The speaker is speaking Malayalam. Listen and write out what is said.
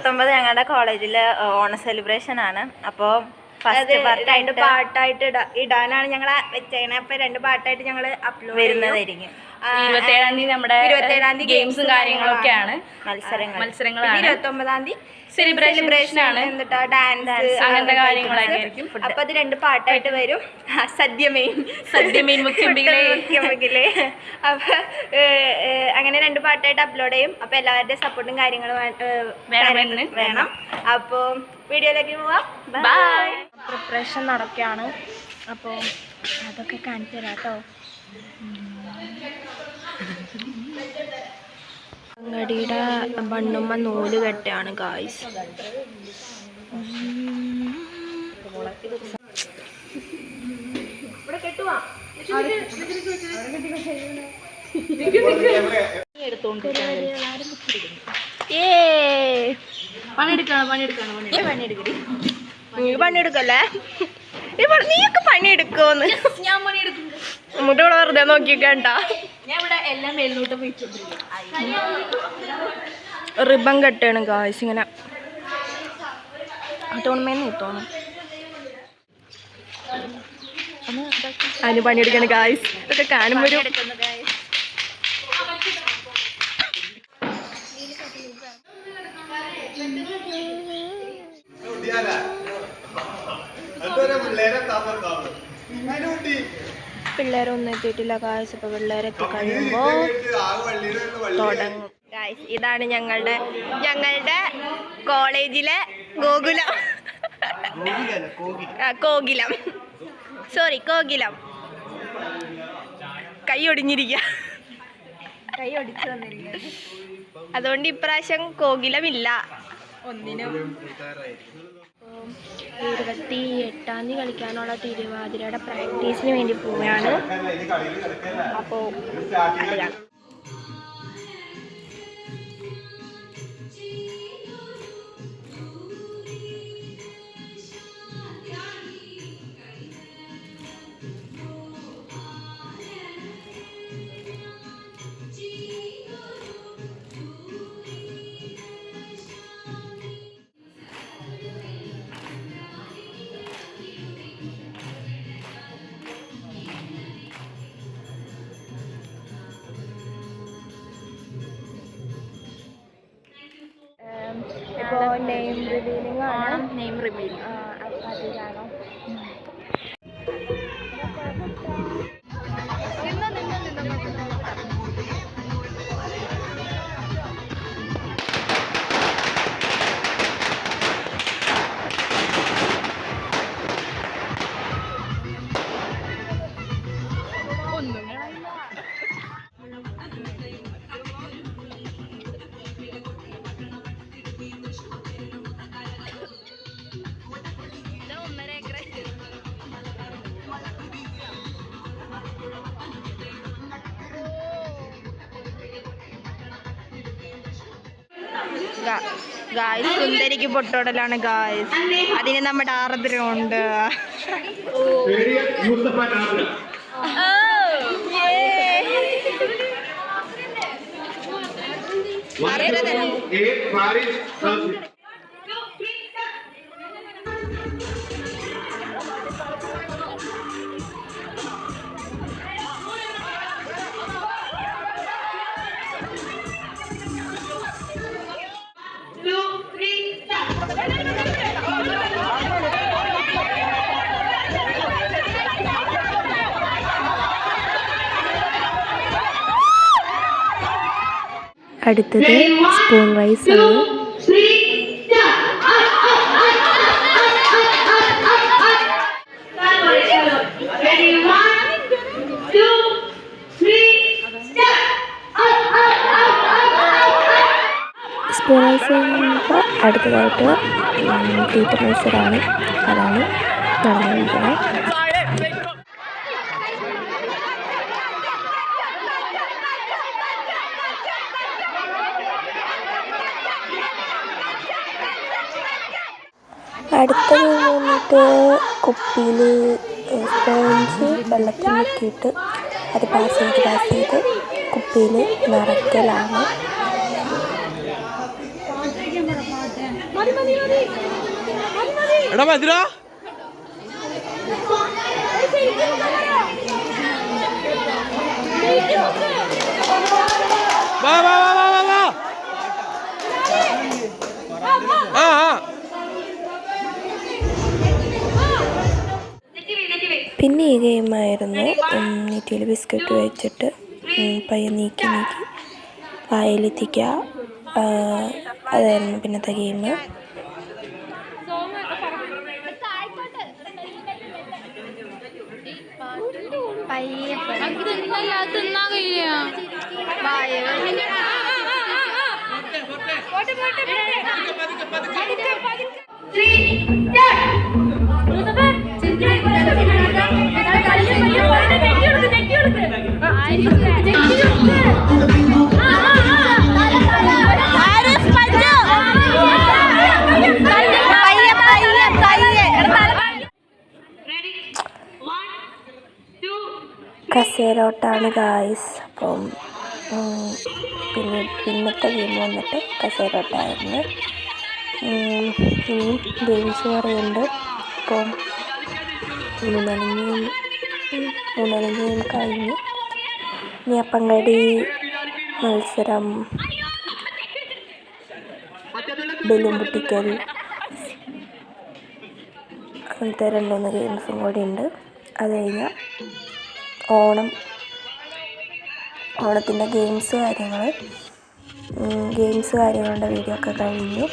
29 ഞങ്ങളുടെ കോളേജിലെ ഓണ സെലിബ്രേഷൻ ആണ്. അപ്പോൾ ഫസ്റ്റ് രണ്ട് പാട്ടായിട്ട് ഇടാനാണ് ഞങ്ങൾ വെച്ചേക്കണേ. അപ്പോൾ 2 പാട്ടായിട്ട് ഞങ്ങൾ അപ്ലോഡ് വരുന്നതായിരിക്കും. 27-ാം തീയതി നമ്മുടെ 27-ാം തീയതി ഗെയിംസും കാര്യങ്ങളൊക്കെയാണ്, മത്സരങ്ങളാണ്. 29-ാം തീയതി സെലിബ്രേഷൻ ആണ്, എന്നിട്ട് ഡാൻസ് അങ്ങനത്തെ കാര്യങ്ങളൊക്കെ ആയിരിക്കും. അപ്പോൾ അത് 2 പാട്ടായിട്ട് വരും. സദ്യ മെയിൻ മുഖ്യമന്ത്രികളെ. അപ്പോൾ അങ്ങനെ 2 പാട്ടായിട്ട് അപ്ലോഡ് ചെയ്യും. അപ്പോൾ എല്ലാവരുടെയും സപ്പോർട്ടും കാര്യങ്ങളും വേണം. അപ്പോൾ വീഡിയോയിലേക്ക് പോവാം. ബൈ. പ്രിപ്പറേഷൻ നടക്കുകയാണ്. അപ്പോൾ അതൊക്കെ കാണിച്ചു തരാം കേട്ടോ. അങ്ങടിയുടെ ബണ്ണുമ്മ നൂല് കെട്ടാണ് ഗായ്സ്. പണിയെടുക്കല്ലേ? നീയൊക്കെ പണിയെടുക്കുമെന്ന് ഞാൻ പണിയെടുക്കും. മുട്ട വെറുതെ നോക്കിക്കണ്ട. Ribbon കെട്ടാണ് guys. ഇങ്ങനെ തോന്നുമേന്ന് തോന്നും. അതിന് പണിയെടുക്കാണ് ഗായ്സ്. ഇതൊക്കെ കാണുമ്പോൾ പിള്ളേരൊന്നും എത്തിയിട്ടില്ല ഗായ്സ്. ഇപ്പോൾ പിള്ളേരെത്തി കഴിയുമ്പോൾ തുടങ്ങും ഗായ്സ്. ഇതാണ് ഞങ്ങളുടെ കോളേജിലെ കോകിലം. കൈ ഒടിഞ്ഞിരിക്കുക. കൈ ഒടിച്ചു വന്നിരിക്കുക. അതുകൊണ്ട് ഇപ്രാവശ്യം കോകിലമില്ല ഒന്നിനും. 28-ാം തീയതി കളിക്കാനുള്ള തിരുവാതിരയുടെ പ്രാക്ടീസിന് വേണ്ടി പോവുകയാണ്. അപ്പോൾ നെയിം റിവീലിംഗ് ആണ്. നെയിം റിവീലിംഗ് അതിലാണോ? ഗായ്സ് സുന്ദരിക്ക് പൊട്ടോടലാണ് ഗായ്സ്. അതിന് നമ്മുടെ ആർദ്രമുണ്ട്. അടുത്തത് സ്പൂൺ റൈസ് ആണ്. സ്പൂൺ റൈസ് കഴിയുമ്പോൾ അടുത്തതായിട്ട് തീറ്റ മത്സരമാണ്. അതാണ് നടന്നുകൊണ്ടിരിക്കുന്നത്. അടുത്തത് വന്നിട്ട് കുപ്പിയിൽ സ്പോഞ്ച് വെള്ളത്തിൽ മുക്കിയിട്ട് അത് പാസ് ചെയ്ത് കുപ്പിയിൽ നിറയ്ക്കലാണ്. എടാ ഭദ്ര വാ വാ വാ വാ വാ വാ ആ ആ പിന്നെ ഈ ഗെയിമായിരുന്നു നെറ്റിയിൽ ബിസ്ക്കറ്റ് വെച്ചിട്ട് പയ്യെ നീക്കി വായിലെത്തിക്കുക. അതായിരുന്നു പിന്നത്തെ ഗെയിം. കസേരോട്ടാണ് ഗായ്സ്. അപ്പം പിന്നത്തെ ഗെയിം വന്നിട്ട് കസേരോട്ടായിരുന്നു. ഇനിയും ഗെയിംസ് പറയുന്നുണ്ട്. അപ്പം മൂന്നാല് ഗെയിം കഴിഞ്ഞു. ഇനി അപ്പങ്കടി മത്സരം, ബലൂൺ പൊട്ടിക്കൽ, അങ്ങനത്തെ 2-3 ഗെയിംസും കൂടി ഉണ്ട്. അത് കഴിഞ്ഞാൽ ഓണത്തിൻ്റെ ഗെയിംസ് കാര്യങ്ങളുടെ വീഡിയോ ഒക്കെ കഴിഞ്ഞു.